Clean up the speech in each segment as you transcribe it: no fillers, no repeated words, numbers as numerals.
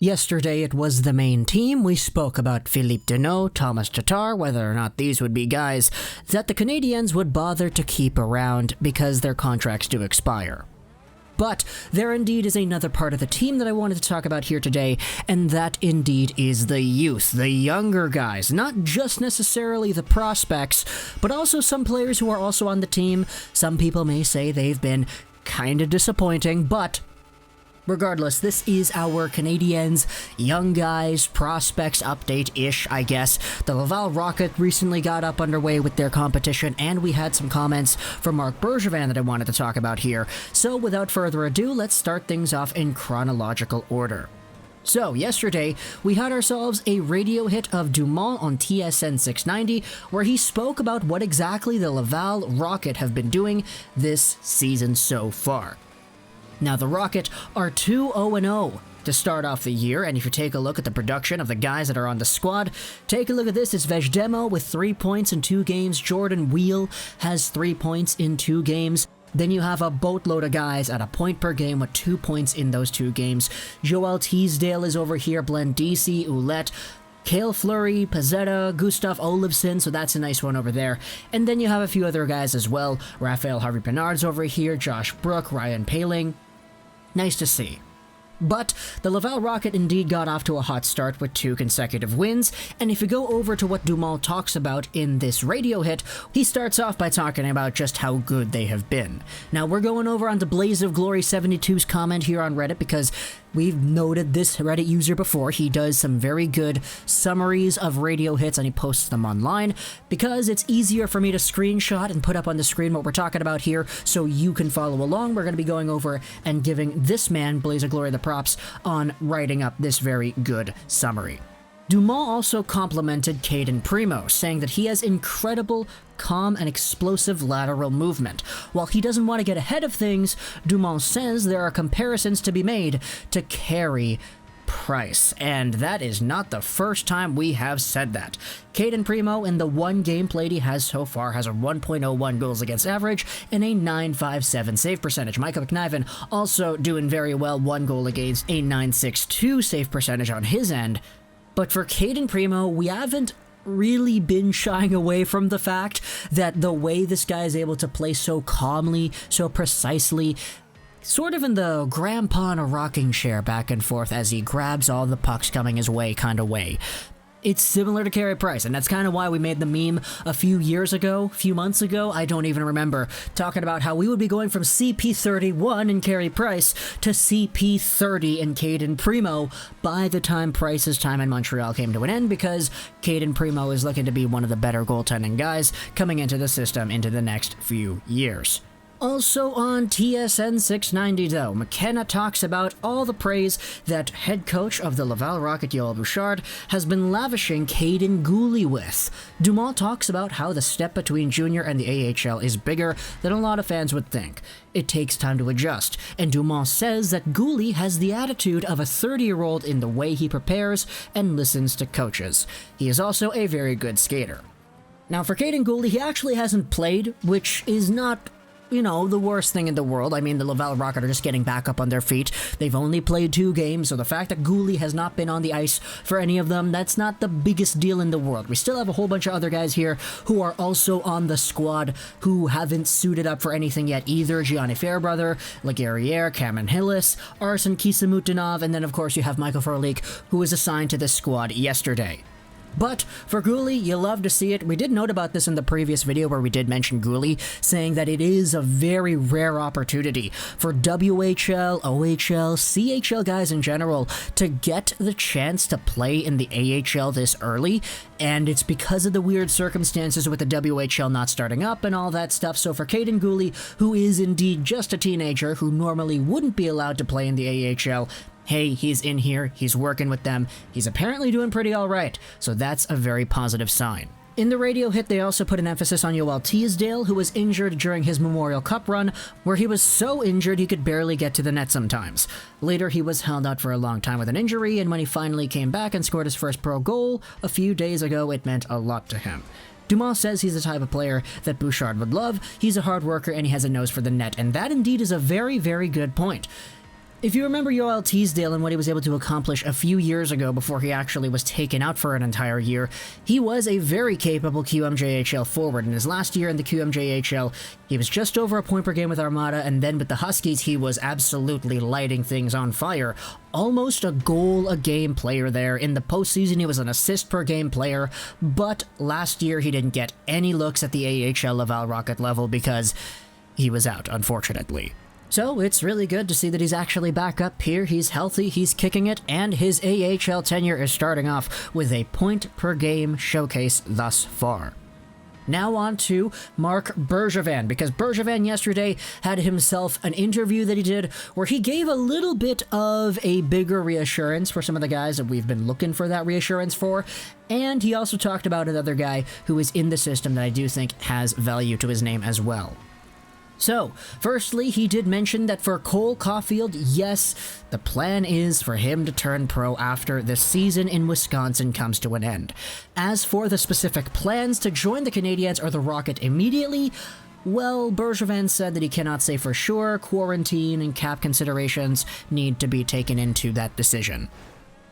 Yesterday it was the main team. We spoke about Philippe Deneau, Thomas Tatar, whether or not these would be guys that the Canadiens would bother to keep around because their contracts do expire. But there indeed is another part of the team that I wanted to talk about here today, and that indeed is the youth, the younger guys, not just necessarily the prospects, but also some players who are also on the team. Some people may say they've been kind of disappointing, but regardless, this is our Canadiens young guys prospects update-ish, I guess. The Laval Rocket recently got up underway with their competition, and we had some comments from Mark Bergervan that I wanted to talk about here. So without further ado, let's start things off in chronological order. So, yesterday, we had ourselves a radio hit of Dumont on TSN 690, where he spoke about what exactly the Laval Rocket have been doing this season so far. Now, the Rocket are 2-0-0 to start off the year, and if you take a look at the production of the guys that are on the squad, take a look at this. It's Vejdemo with 3 points in 2 games. Jordan Wheel has 3 points in 2 games. Then you have a boatload of guys at a point per game with 2 points in those 2 games. Joel Teasdale is over here, Blandisi, Ouellette, Cale Fleury, Pezzetta, Gustav Olofsson, so that's a nice one over there. And then you have a few other guys as well. Raphael Harvey-Pinard's over here, Josh Brook, Ryan Paling. Nice to see. But the Laval Rocket indeed got off to a hot start with 2 consecutive wins, and if you go over to what Dumont talks about in this radio hit, he starts off by talking about just how good they have been. Now we're going over onto Blaze of Glory 72's comment here on Reddit because we've noted this Reddit user before. He does some very good summaries of radio hits and he posts them online because it's easier for me to screenshot and put up on the screen what we're talking about here so you can follow along. We're going to be going over and giving this man, Blaze of Glory, the props on writing up this very good summary. Dumont also complimented Cayden Primeau, saying that he has incredible, calm, and explosive lateral movement. While he doesn't want to get ahead of things, Dumont says there are comparisons to be made to Carey Price, and that is not the first time we have said that. Cayden Primeau, in the 1 game played he has so far, has a 1.01 goals against average and a 9.57 save percentage. Michael McNiven also doing very well, 1 goal against a 9.62 save percentage on his end. But for Cayden Primeau, we haven't really been shying away from the fact that the way this guy is able to play so calmly, so precisely, sort of in the grandpa in a rocking chair back and forth as he grabs all the pucks coming his way kind of way. It's similar to Carey Price, and that's kind of why we made the meme a few months ago, I don't even remember, talking about how we would be going from CP31 in Carey Price to CP30 in Cayden Primeau by the time Price's time in Montreal came to an end, because Cayden Primeau is looking to be one of the better goaltending guys coming into the system into the next few years. Also on TSN 690 though, McKenna talks about all the praise that head coach of the Laval Rocket, Yoel Bouchard, has been lavishing Kaden Guhle with. Dumont talks about how the step between junior and the AHL is bigger than a lot of fans would think. It takes time to adjust, and Dumont says that Guhle has the attitude of a 30-year-old in the way he prepares and listens to coaches. He is also a very good skater. Now for Kaden Guhle, he actually hasn't played, which is not the worst thing in the world. I mean, the Laval Rocket are just getting back up on their feet. They've only played 2 games, so the fact that Ghoulie has not been on the ice for any of them, that's not the biggest deal in the world. We still have a whole bunch of other guys here who are also on the squad who haven't suited up for anything yet either. Gianni Fairbrother, Laguerriere, Cameron Hillis, Arsen Kisamutinov, and then of course you have Michael Frolik, who was assigned to this squad yesterday. But for Guhle, you love to see it. We did note about this in the previous video where we did mention Guhle, saying that it is a very rare opportunity for WHL, OHL, CHL guys in general to get the chance to play in the AHL this early, and it's because of the weird circumstances with the WHL not starting up and all that stuff. So for Kaiden Guhle, who is indeed just a teenager who normally wouldn't be allowed to play in the AHL, hey, he's in here, he's working with them, he's apparently doing pretty alright, so that's a very positive sign. In the radio hit, they also put an emphasis on Yoel Teasdale, who was injured during his Memorial Cup run, where he was so injured he could barely get to the net sometimes. Later, he was held out for a long time with an injury, and when he finally came back and scored his first pro goal a few days ago, it meant a lot to him. Dumas says he's the type of player that Bouchard would love. He's a hard worker and he has a nose for the net, and that indeed is a very, very good point. If you remember Yoel Teasdale and what he was able to accomplish a few years ago before he actually was taken out for an entire year, he was a very capable QMJHL forward. In his last year in the QMJHL, he was just over a point per game with Armada, and then with the Huskies, he was absolutely lighting things on fire. Almost a goal-a-game player there. In the postseason, he was an assist-per-game player, but last year he didn't get any looks at the AHL Laval Rocket level because he was out, unfortunately. So it's really good to see that he's actually back up here, he's healthy, he's kicking it, and his AHL tenure is starting off with a point-per-game showcase thus far. Now on to Marc Bergervan, because Bergervan yesterday had himself an interview that he did where he gave a little bit of a bigger reassurance for some of the guys that we've been looking for that reassurance for, and he also talked about another guy who is in the system that I do think has value to his name as well. So, firstly, he did mention that for Cole Caufield, yes, the plan is for him to turn pro after the season in Wisconsin comes to an end. As for the specific plans to join the Canadiens or the Rocket immediately, well, Bergervan said that he cannot say for sure. Quarantine and cap considerations need to be taken into that decision.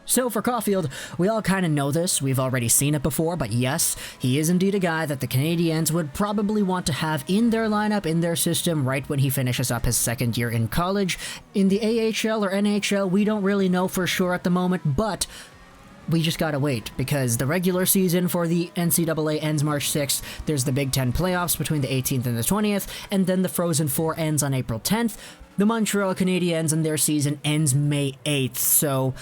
So for Caufield, we all kind of know this, we've already seen it before, but yes, he is indeed a guy that the Canadiens would probably want to have in their lineup, in their system, right when he finishes up his second year in college. In the AHL or NHL, we don't really know for sure at the moment, but we just gotta wait, because the regular season for the NCAA ends March 6th, there's the Big Ten playoffs between the 18th and the 20th, and then the Frozen Four ends on April 10th. The Montreal Canadiens and their season ends May 8th, so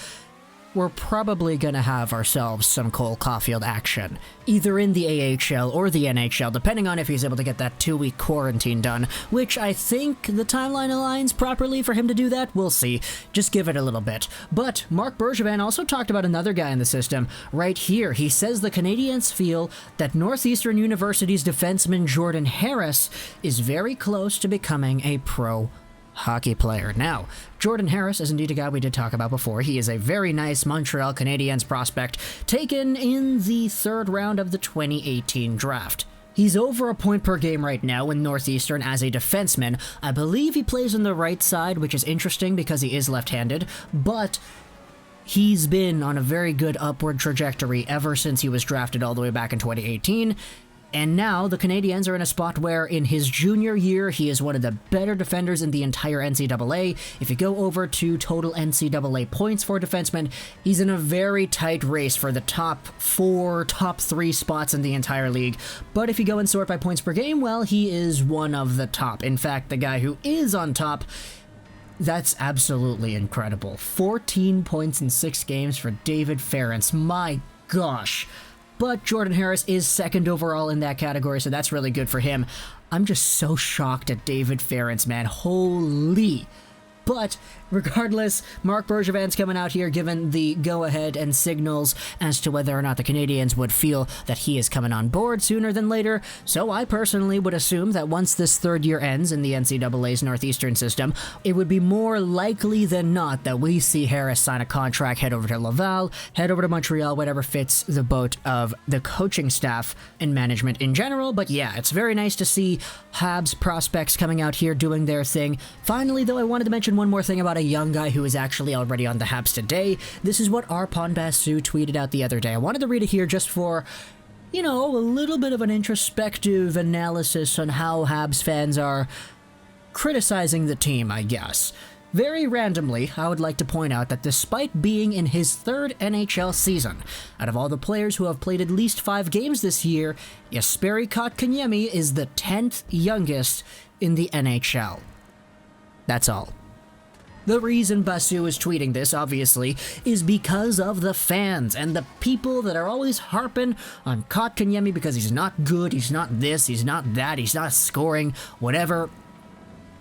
we're probably going to have ourselves some Cole Caufield action, either in the AHL or the NHL, depending on if he's able to get that 2-week quarantine done, which I think the timeline aligns properly for him to do that. We'll see. Just give it a little bit. But Marc Bergervan also talked about another guy in the system right here. He says the Canadiens feel that Northeastern University's defenseman Jordan Harris is very close to becoming a pro hockey player. Now, Jordan Harris is indeed a guy we did talk about before. He is a very nice Montreal Canadiens prospect taken in the third round of the 2018 draft. He's over a point per game right now in Northeastern as a defenseman. I believe he plays on the right side, which is interesting because he is left-handed, but he's been on a very good upward trajectory ever since he was drafted all the way back in 2018. And now the Canadiens are in a spot where in his junior year, he is one of the better defenders in the entire NCAA. If you go over to total NCAA points for defensemen, he's in a very tight race for the top 4, top 3 spots in the entire league. But if you go and sort by points per game, well, he is one of the top. In fact, the guy who is on top, that's absolutely incredible. 14 points in 6 games for David Ference. My gosh. But Jordan Harris is second overall in that category, so that's really good for him. I'm just so shocked at David Ference, man. Holy. But regardless, Marc Bergervan's coming out here giving the go-ahead and signals as to whether or not the Canadiens would feel that he is coming on board sooner than later. So I personally would assume that once this third year ends in the NCAA's Northeastern system, it would be more likely than not that we see Harris sign a contract, head over to Laval, head over to Montreal, whatever fits the boat of the coaching staff and management in general. But yeah, it's very nice to see Habs prospects coming out here doing their thing. Finally, though, I wanted to mention one more thing about a young guy who is actually already on the Habs today. This is what Arpon Basu tweeted out the other day. I wanted to read it here just for, you know, a little bit of an introspective analysis on how Habs fans are criticizing the team, I guess. Very randomly, I would like to point out that despite being in his third NHL season, out of all the players who have played at least 5 games this year, Jesperi Kotkaniemi is the 10th youngest in the NHL. That's all. The reason Basu is tweeting this, obviously, is because of the fans and the people that are always harping on Kotkaniemi because he's not good, he's not this, he's not that, he's not scoring, whatever.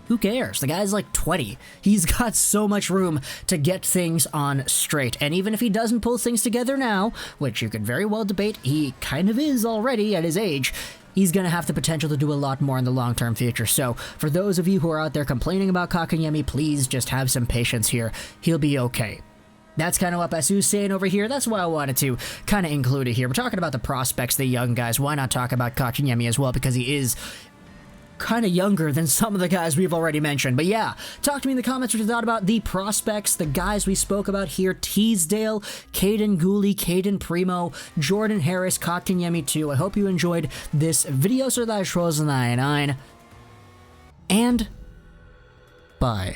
Who cares? The guy's like 20. He's got so much room to get things on straight. And even if he doesn't pull things together now, which you could very well debate, he kind of is already at his age, he's going to have the potential to do a lot more in the long-term future. So, for those of you who are out there complaining about Kotkaniemi, please just have some patience here. He'll be okay. That's kind of what Basu's saying over here. That's why I wanted to kind of include it here. We're talking about the prospects, the young guys. Why not talk about Kotkaniemi as well? Because he is kind of younger than some of the guys we've already mentioned. But yeah, talk to me in the comments what you thought about the prospects, the guys we spoke about here: Teasdale, Cayden Guhle, Cayden Primeau, Jordan Harris, Kotkaniemi too. I hope you enjoyed this video. So that's Rose 99, and bye.